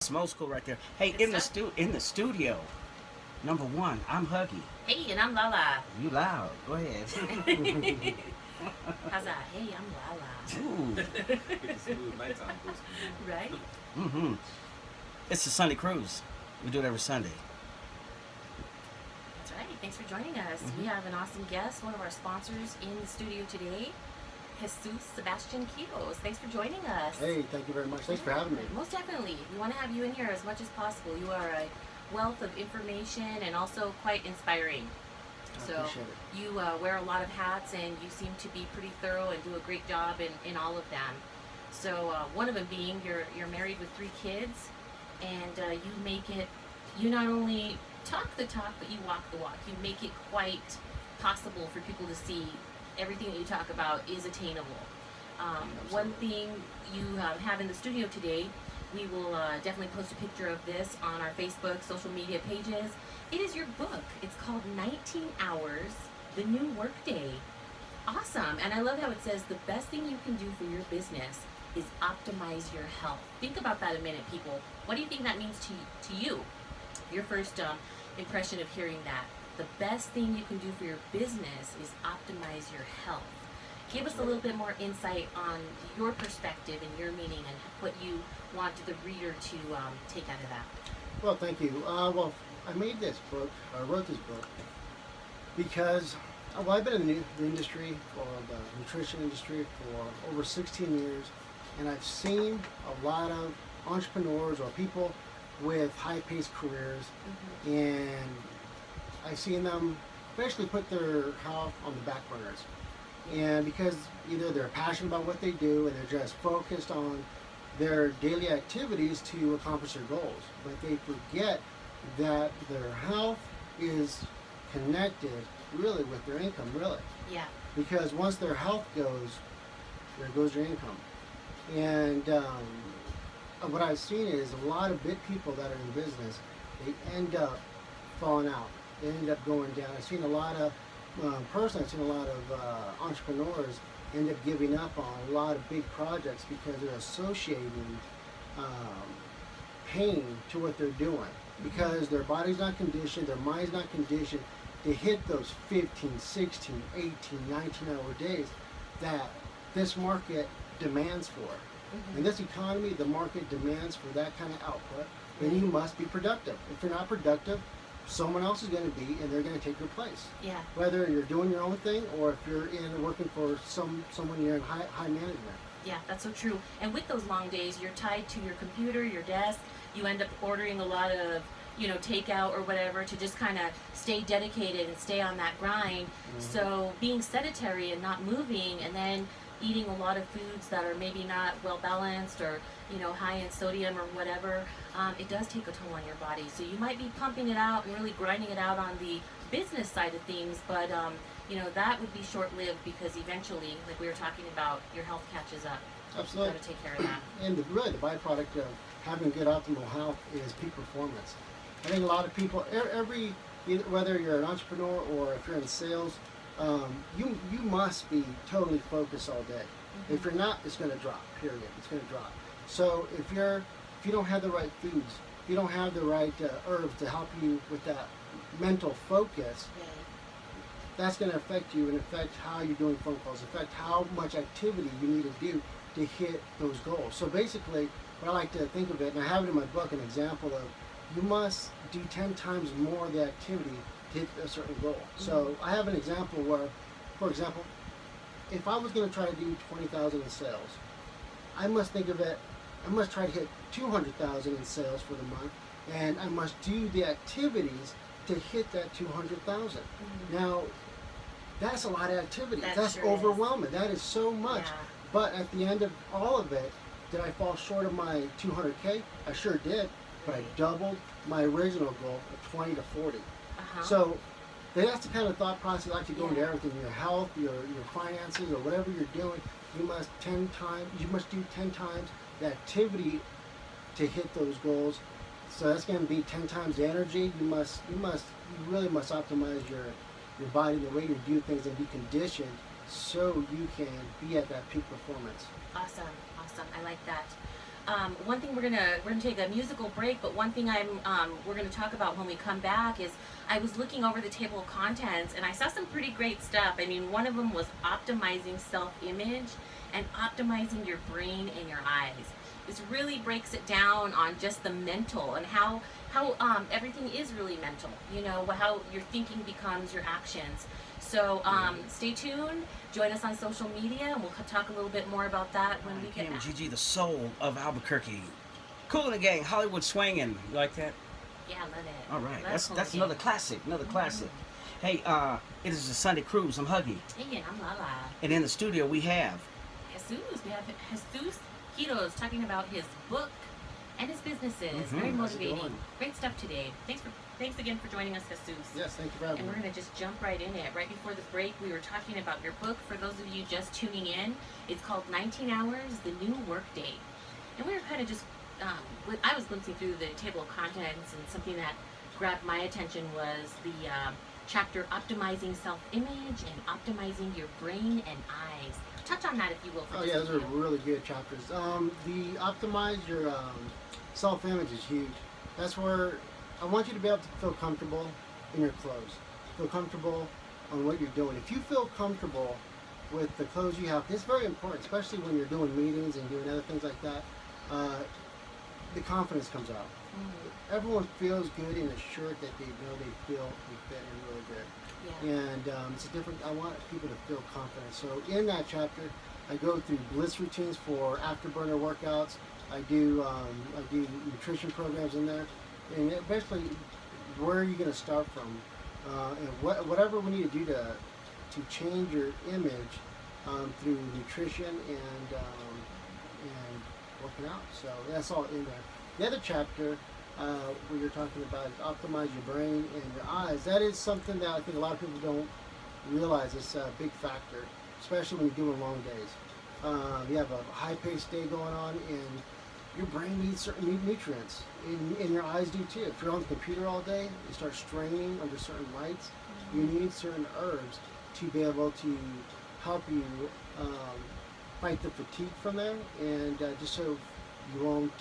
Smoke school right there. Hey, Good in the stuff. in the studio, number one, I'm Huggy. Hey, and I'm Lala. You loud. Go ahead. How's that? Hey, I'm Lala. Ooh. Get the smooth nighttime voice. Right? Mm-hmm. It's the Sunday cruise. We do it every Sunday. That's right. Thanks for joining us. Mhm. We have an awesome guest, one of our sponsors in the studio today, Jesus Sebastian Quiros. Thanks for joining us. Hey, thank you very much. Thanks for having me. Most definitely. We want to have you in here as much as possible. You are a wealth of information and also quite inspiring. I So appreciate it. you wear a lot of hats and you seem to be pretty thorough and do a great job in all of them. So one of them being you're married with 3 kids, and you make it. You not only talk the talk, but you walk the walk. You make it quite possible for people to see everything that you talk about is attainable. One thing you have in the studio today, we will definitely post a picture of this on our Facebook, social media pages. It is your book. It's called 19 Hours, The New Workday. Awesome. And I love how it says the best thing you can do for your business is optimize your health. Think about that a minute, people. What do you think that means to you? Your first impression of hearing that. The best thing you can do for your business is optimize your health. Give us a little bit more insight on your perspective and your meaning and what you want the reader to take out of that. Well, thank you. Well, I made this book, I wrote this book, because I've been in the industry, or the nutrition industry, for over 16 years, and I've seen a lot of entrepreneurs or people with high-paced careers, and I've seen them basically put their health on the back burners. And because either they're passionate about what they do and they're just focused on their daily activities to accomplish their goals, but they forget that their health is connected really with their income, really. Yeah. Because once their health goes, there goes your income. And what I've seen is a lot of big people that are in business, they end up falling out. They end up going down. I've seen a lot of personally, I've seen a lot of entrepreneurs end up giving up on a lot of big projects because they're associating pain to what they're doing, because their body's not conditioned, their mind's not conditioned to hit those 15, 16, 18, 19-hour days that this market demands for. In this economy, the market demands for that kind of output, and you must be productive. If you're not productive, someone else is going to be, and they're going to take your place. Yeah. Whether you're doing your own thing or if you're working for someone you're in high management. Yeah, that's so true. And with those long days, you're tied to your computer, your desk. You end up ordering a lot of, takeout or whatever to just kind of stay dedicated and stay on that grind. So being sedentary and not moving, and then eating a lot of foods that are maybe not well balanced or high in sodium or whatever, it does take a toll on your body. So you might be pumping it out and really grinding it out on the business side of things, but that would be short-lived, because eventually, like we were talking about, your health catches up. Absolutely. You got to take care of that. And really the byproduct of having good optimal health is peak performance. I think a lot of people, whether you're an entrepreneur or if you're in sales, you must be totally focused all day. If you're not, it's going to drop. Period. It's going to drop. So if you don't have the right foods, if you don't have the right herbs to help you with that mental focus, that's going to affect you and affect how you're doing phone calls, affect how much activity you need to do to hit those goals. So basically, what I like to think of it, and I have it in my book, an example of you must do 10 times more of the activity to hit a certain goal. So I have an example where, for example, if I was going to try to do 20,000 in sales, I must think of it, I must try to hit 200,000 in sales for the month, and I must do the activities to hit that 200,000. Now, that's a lot of activity. That That's sure overwhelming. That is so much. Yeah. But at the end of all of it, did I fall short of my 200K? I sure did, but I doubled my original goal of 20 to 40. So that's the kind of thought process I like to go into everything. Your health, your finances, or whatever you're doing. You must do 10 times the activity to hit those goals. So that's going to be 10 times the energy. You really must optimize your body, the way you do things, and be conditioned so you can be at that peak performance. Awesome. I like that. one thing we're gonna take a musical break, but one thing we're gonna talk about when we come back is I was looking over the table of contents and I saw some pretty great stuff. I mean, one of them was optimizing self-image and optimizing your brain and your eyes. This really breaks it down on just the mental and how everything is really mental. You know, how your thinking becomes your actions. So stay tuned. Join us on social media, and we'll talk a little bit more about that when we get back. Gigi, the soul of Albuquerque. Cool in the Gang, Hollywood Swinging. You like that? Yeah, love it. All right, Love Cool that's in the another Gang. classic, another classic. Hey, it is the Sunday Cruise. I'm Huggy, Hey, and I'm Lala. and in the studio we have. Jesus, we have Jesus Quiroz talking about his book and his businesses. Mhm. Very How's it motivating. going? Great stuff today. Thanks again for joining us, Jesus. Yes, thank you for having And we're me. going to just jump right in it. Right before the break, we were talking about your book. For those of you just tuning in, it's called 19 Hours, The New Workday. And we were kind of just, I was glimpsing through the table of contents, and something that grabbed my attention was the chapter Optimizing Self-Image and Optimizing Your Brain and Eyes. Touch on that, if you will. For Oh just yeah, a those are few. really good chapters. The optimize your self-image is huge. That's where I want you to be able to feel comfortable in your clothes. Feel comfortable on what you're doing. If you feel comfortable with the clothes you have, it's very important, especially when you're doing meetings and doing other things like that. The confidence comes out. Everyone feels good in a shirt that they know they fit in really good. Yeah. And it's a different. I want people to feel confident. So in that chapter, I go through bliss routines for afterburner workouts. I do nutrition programs in there, and basically, where are you going to start from, and whatever we need to do to change your image through nutrition and working out. So that's all in there. The other chapter where you're talking about is optimize your brain and your eyes. That is something that I think a lot of people don't realize is a big factor, especially when you're doing long days. You have a high-paced day going on, and your brain needs certain nutrients, and your eyes do too. If you're on the computer all day, you start straining under certain lights. You need certain herbs to be able to help you fight the fatigue from them, and just so you won't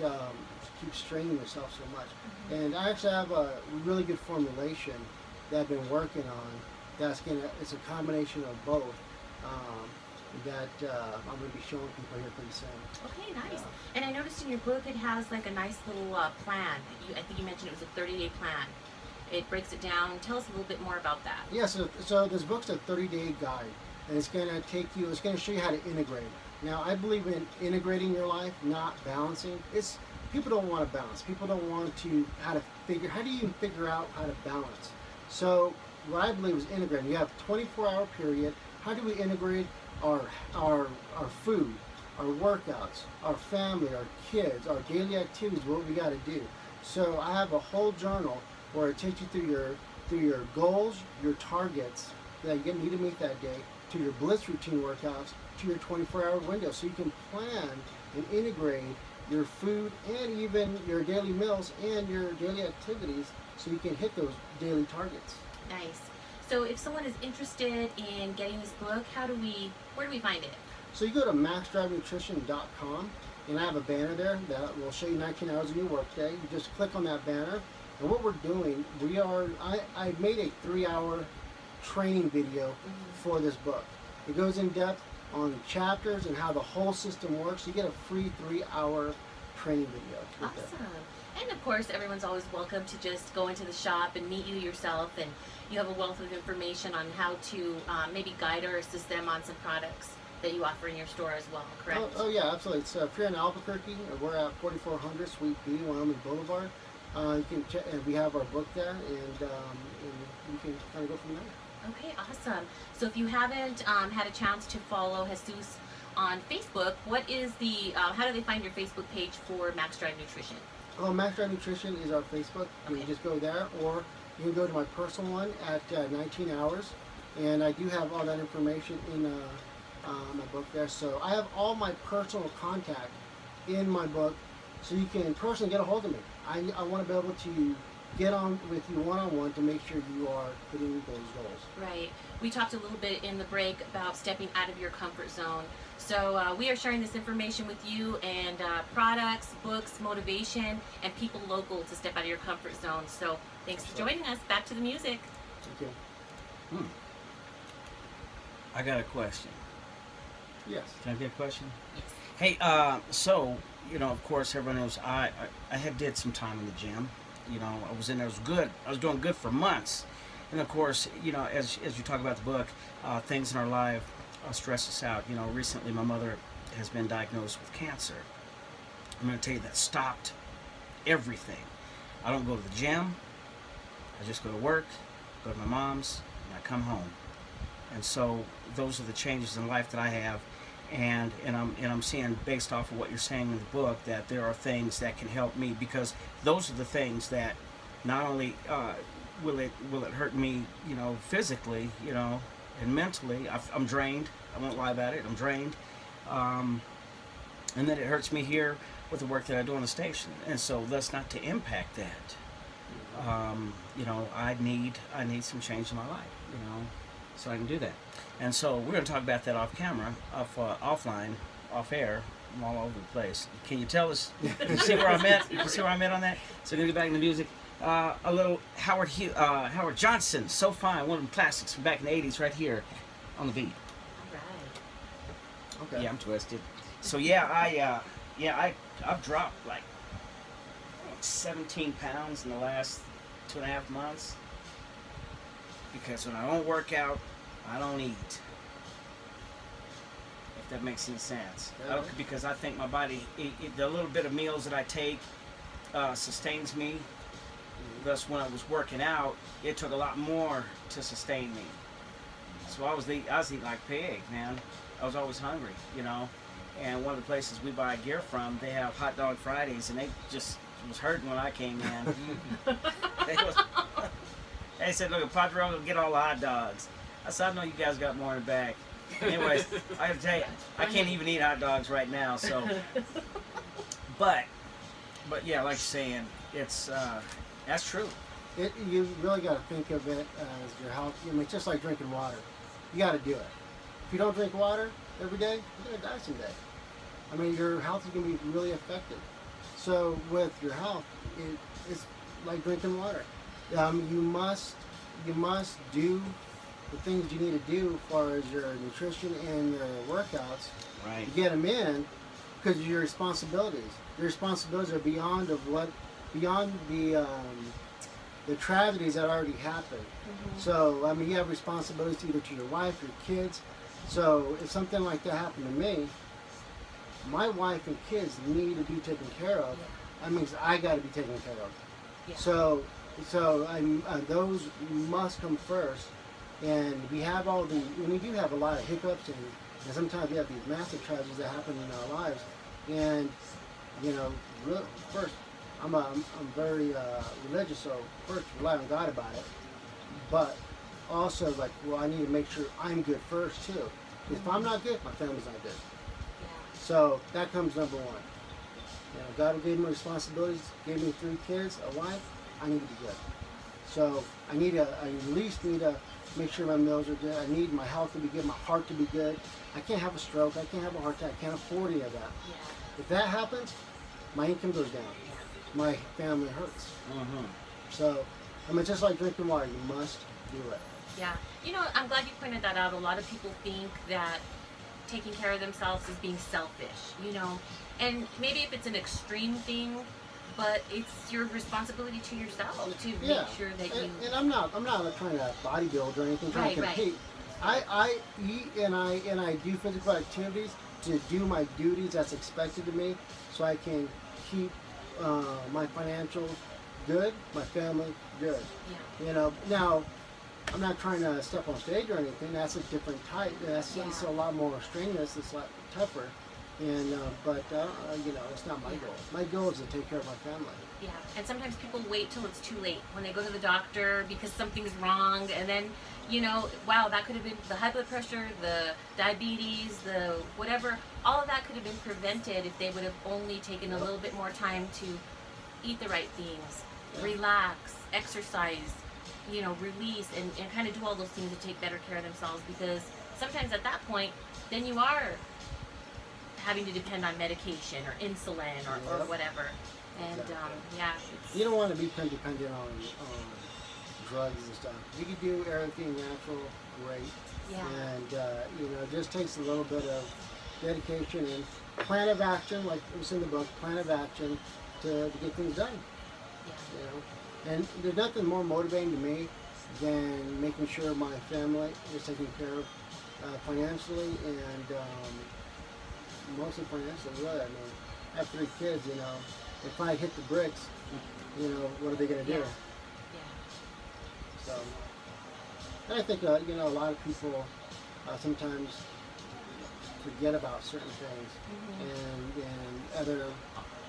keep straining yourself so much. And I actually have a really good formulation that I've been working on. It's a combination of both that I'm going to be showing people here pretty soon. Okay, nice. Yeah. And I noticed in your book it has like a nice little plan. I think you mentioned it was a 30-day plan. It breaks it down. Tell us a little bit more about that. Yeah, so this book's a 30-day guide, and it's going to show you how to integrate. Now, I believe in integrating your life, not balancing. People don't want to balance. People don't want to how do you figure out how to balance? So what I believe is integrating. You have a 24-hour period. How do we integrate our food, our workouts, our family, our kids, our daily activities, what we got to do? So I have a whole journal where it takes you through your goals, your targets that you need to meet that day, to your bliss routine workouts, to your 24-hour window, so you can plan and integrate your food and even your daily meals and your daily activities, so you can hit those daily targets. Nice. So if someone is interested in getting this book, where do we find it? So you go to maxdrivenutrition.com, and I have a banner there that will show you 19 hours of your workday. You just click on that banner, and what we're doing, I made a 3-hour training video for this book. It goes in depth on the chapters and how the whole system works. You get a free 3-hour training video. with it. Awesome. And of course, everyone's always welcome to just go into the shop and meet you yourself, and you have a wealth of information on how to maybe guide or assist them on some products that you offer in your store as well, correct? Oh yeah, absolutely. So if you're in Albuquerque, we're at 4400 Suite B, Wyoming Boulevard. You can check, and we have our book there, and you can kind of go from there. Okay, awesome. So if you haven't had a chance to follow Jesus on Facebook, what is how do they find your Facebook page for Max Drive Nutrition? Oh, Max Drive Nutrition is our Facebook. You Okay. can just go there, or you can go to my personal one at 19 Hours, and I do have all that information in my book there. So I have all my personal contact in my book, so you can personally get a hold of me. I want to be able to get on with you one-on-one to make sure you are hitting those goals. Right. We talked a little bit in the break about stepping out of your comfort zone. So we are sharing this information with you and products, books, motivation, and people local to step out of your comfort zone. So thanks for joining us. Back to the music. Thank you. I got a question. Yes. Can I get a question? Yes. Hey, so of course, everyone knows I had did some time in the gym. I was in there. It was good. I was doing good for months, and of course, as you talk about the book, things in our life stress us out. Recently my mother has been diagnosed with cancer. I'm going to tell you that stopped everything. I don't go to the gym. I just go to work, go to my mom's, and I come home. And so those are the changes in life that I have, and I'm seeing, based off of what you're saying in the book, that there are things that can help me, because those are the things that not only will it hurt me, physically, and mentally. I'm drained. I won't lie about it. I'm drained, and then it hurts me here with the work that I do on the station. And so that's not to impact that. I need some change in my life. So I can do that. And so we're going to talk about that off camera, offline, off air. I'm all over the place. Can you tell us? Can you see where I'm at? You see where I'm at on that? So we're going to get back into music. A little Howard Johnson, So Fine, one of the classics from back in the 80s, right here on the beat. All right. Okay. Yeah, I'm twisted. So I've dropped like 17 pounds in the last 2.5 months, because when I don't work out, I don't eat. If that makes any sense. Because I think my body, the little bit of meals that I take sustains me. Thus, when I was working out, it took a lot more to sustain me. So I was eating like pig, man. I was always hungry, And one of the places we buy gear from, they have hot dog Fridays, and they just was hurting when I came in. They said, "Look, Padre will get all the hot dogs." I said, "I know you guys got more in the bag." Anyways, I have to tell you, I can't even eat hot dogs right now. So, but yeah, like you're saying, it's that's true. You really got to think of it as your health. It's just like drinking water. You got to do it. If you don't drink water every day, you're gonna die someday. Your health is gonna be really affected. So with your health, it's like drinking water. You must do the things you need to do as far as your nutrition and your workouts. Right. To get them in, because your responsibilities. Your responsibilities are beyond the tragedies that already happened. Mm-hmm. So you have responsibilities either to your wife, your kids. So if something like that happened to me, my wife and kids need to be taken care of. Yeah. That means I got to be taken care of. Yeah. So those must come first. And we do have a lot of hiccups, and sometimes we have these massive tragedies that happen in our lives. And first, I'm very religious, so first rely on God about it. But also, I need to make sure I'm good first too. If I'm not good, my family's not good. Yeah. So that comes number one. God gave me responsibilities, gave me 3 kids, a wife. I need to be good. So I at least need to make sure my meals are good. I need my health to be good, my heart to be good. I can't have a stroke. I can't have a heart attack. I can't afford any of that. Yeah. If that happens, my income goes down. My family hurts. Mm-hmm. So, just like drinking water, you must do it. Yeah. I'm glad you pointed that out. A lot of people think that taking care of themselves is being selfish, and maybe if it's an extreme thing, but it's your responsibility to yourself to make sure that you. And I'm not trying to bodybuild or anything, trying to compete. Right. I eat and I do physical activities to do my duties that's expected of me, so I can keep my financial good, my family good. Yeah. Now I'm not trying to step on stage or anything. That's a different type. It's a lot more strenuous. It's a lot tougher. And it's not my goal. My goal is to take care of my family. Yeah, and sometimes people wait till it's too late when they go to the doctor because something's wrong, and then wow, that could have been the high blood pressure, the diabetes, the whatever. All of that could have been prevented if they would have only taken a little bit more time to eat the right things, relax, exercise, release, and kind of do all those things to take better care of themselves, because sometimes at that point, then you are having to depend on medication or insulin or Yep. whatever. And Exactly. it's, You don't want to become dependent on drugs and stuff. You can do everything natural, great. yeah, And it just takes a little bit of dedication and plan of action, like it was in the book, plan of action to get things done. yeah, And there's nothing more motivating to me than making sure my family is taken care of financially and mostly financially. Really, I mean, I have 3 kids. If I hit the bricks, what are they going to do? yeah. So, and I think a lot of people sometimes forget about certain things, Mhm. and other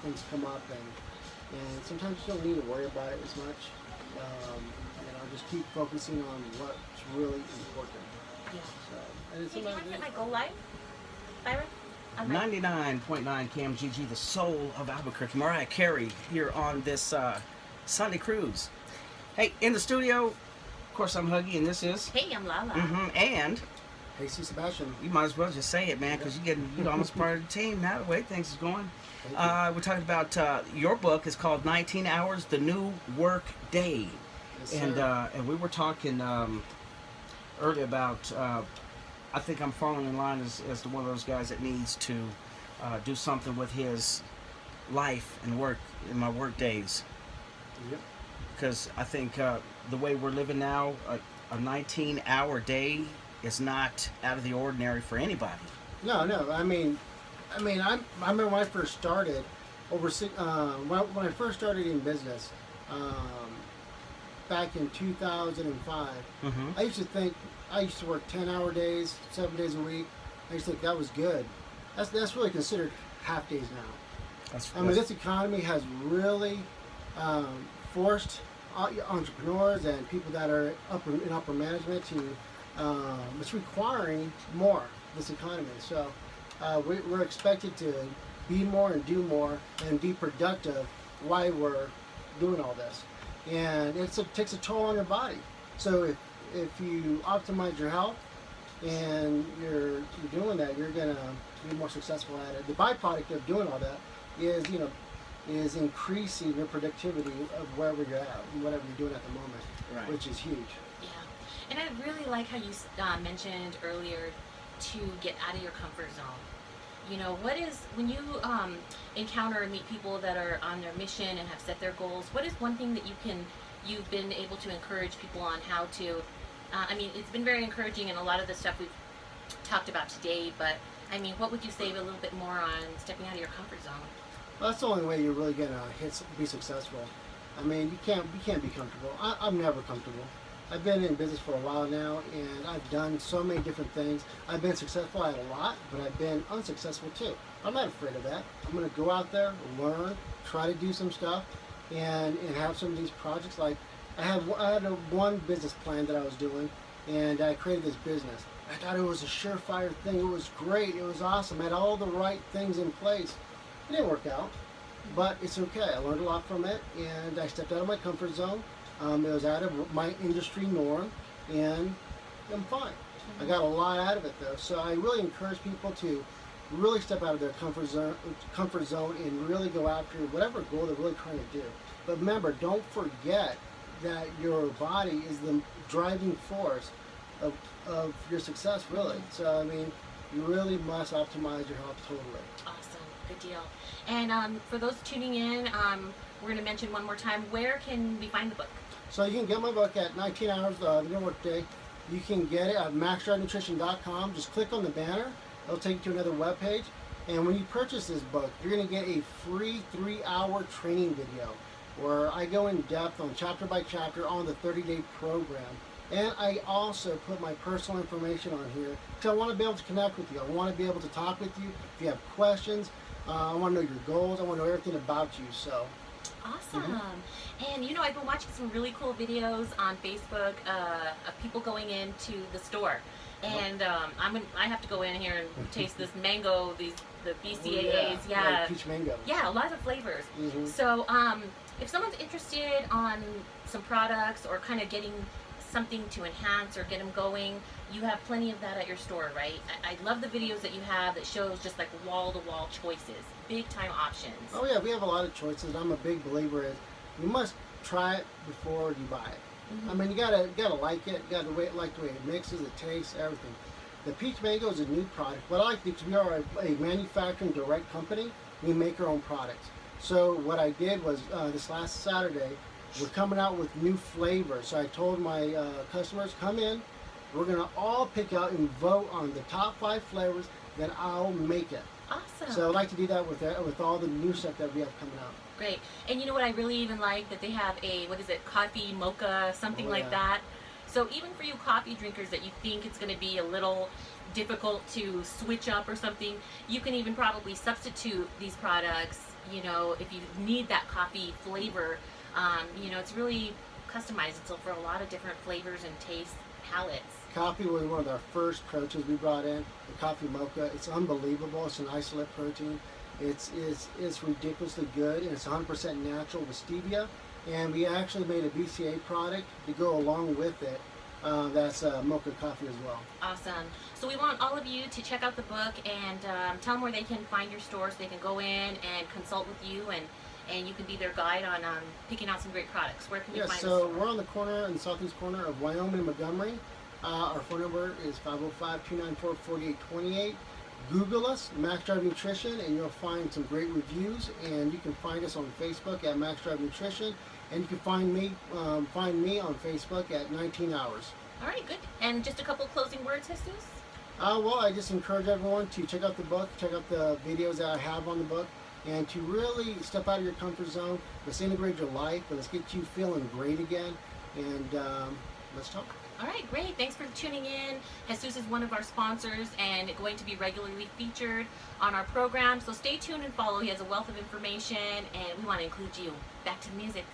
things come up, and sometimes you don't need to worry about it as much. Just keep focusing on what's really important. Yeah. So, and it's Hey, do you want to sometimes- hit my go live, Byron? On my- 99.9 KMGG, the soul of Albuquerque. Mariah Carey here on this Sunday cruise. Hey, in the studio, of course, I'm Huggy, and this is. Hey, I'm Lala. And Hey, see Sebastian. you might as well just say it, man, because you're almost part of the team now. The way things is going. Thank you. We're talking about your book. It's called 19 Hours: The New Work Day. Yes, And sir. and we were talking earlier about I think I'm falling in line as to one of those guys that needs to do something with his life and work in my work days, Yep. because I think the way we're living now, a 19-hour day is not out of the ordinary for anybody. No. I mean, I remember when I first started when I first started in business back in 2005. Mm-hmm. I used to work 10-hour days, 7 days a week. I used to think that was good. That's really considered half days now. I mean, this economy has really forced entrepreneurs and people that are in upper management to. It's requiring more, this economy. So we're expected to be more and do more and be productive while we're doing all this. And it takes a toll on your body. So if you optimize your health and you're doing that, you're gonna be more successful at it. The byproduct of doing all that is increasing your productivity of wherever you're at, whatever you're doing at the moment, Right. which is huge. Yeah, and I really like how you mentioned earlier to get out of your comfort zone. What is, when you encounter and meet people that are on their mission and have set their goals, what is one thing that you've been able to encourage people on how to, I mean, it's been very encouraging in a lot of the stuff we've talked about today, but I mean, what would you say a little bit more on stepping out of your comfort zone? Well, that's the only way you're really gonna be successful. I mean, you can't be comfortable. I'm never comfortable. I've been in business for a while now, and I've done so many different things. I've been successful at a lot, but I've been unsuccessful too. I'm not afraid of that. I'm gonna go out there, learn, try to do some stuff, and have some of these projects. Like I had one business plan that I was doing, and I created this business. I thought it was a surefire thing. It was great. It was awesome. I had all the right things in place. It didn't work out, but it's okay. I learned a lot from it, and I stepped out of my comfort zone. It was out of my industry norm, and I'm fine. I got a lot out of it though, so I really encourage people to really step out of their comfort zone and really go after whatever goal they're really trying to do. But remember, don't forget that your body is the driving force of your success, really. So I mean, you really must optimize your health totally. Awesome, good deal. And for those tuning in, we're going to mention one more time, where can we find the book? So you can get my book at 19 Hours, The New Work Day. You can get it at maxdrivenutrition.com. Just click on the banner. It'll take you to another webpage. And when you purchase this book, you're going to get a free 3-hour training video where I go in depth on chapter by chapter on the 30-day program. And I also put my personal information on here because I want to be able to connect with you. I want to be able to talk with you. If you have questions, I want to know your goals. I want to know everything about you. So. Awesome. And I've been watching some really cool videos on Facebook of people going into the store. And I have to go in here and taste this mango, the BCAAs. Like peach mango. Yeah, lots of flavors. Mhm. So if someone's interested on some products or kind of getting something to enhance or get them going, you have plenty of that at your store, right? I love the videos that you have that shows just like wall-to-wall choices, big-time options. Oh yeah, we have a lot of choices. I'm a big believer in you must try it before you buy it. Mhm. I mean, you gotta like it. You gotta like the way it mixes, it tastes, everything. The peach mango is a new product. What I like because we are a manufacturing direct company, we make our own products. So what I did was this last Saturday, we're coming out with new flavors. So I told my customers, come in. We're gonna all pick out and vote on the top 5 flavors. Then I'll make it. Awesome. So I'd like to do that with all the new stuff that we have coming out. Great. And you know what I really even like? That they have a, what is it, coffee mocha, something Oh, like yeah. that. So even for you coffee drinkers that you think it's going to be a little difficult to switch up or something, you can even probably substitute these products, you know, if you need that coffee flavor. You know, it's really customized so for a lot of different flavors and taste palettes. Coffee was one of our first proteins we brought in. The coffee mocha. It's unbelievable. It's an isolate protein. It's ridiculously good, and it's 100% natural with stevia. And we actually made a BCA product to go along with it. That's mocha coffee as well. Awesome. So we want all of you to check out the book and tell them where they can find your store so they can go in and consult with you and you can be their guide on picking out some great products. Where can you Yes, find so us? we're on the corner, in the southeast corner of Wyoming and Montgomery. Our phone number is 505-294-4828. Google us, Max Drive Nutrition, and you'll find some great reviews. And you can find us on Facebook at Max Drive Nutrition, and you can find me on Facebook at 19 Hours. All right, good. And just a couple closing words, Jesus? Well, I just encourage everyone to check out the book, check out the videos that I have on the book, and to really step out of your comfort zone. Let's integrate your life, and let's get you feeling great again. And let's talk. All right, great. Thanks for tuning in. Jesus is one of our sponsors and going to be regularly featured on our program. So stay tuned and follow. He has a wealth of information, and we want to include you. Back to the music.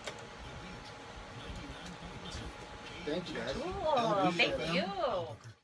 Thank you, guys. Cool. Thank you.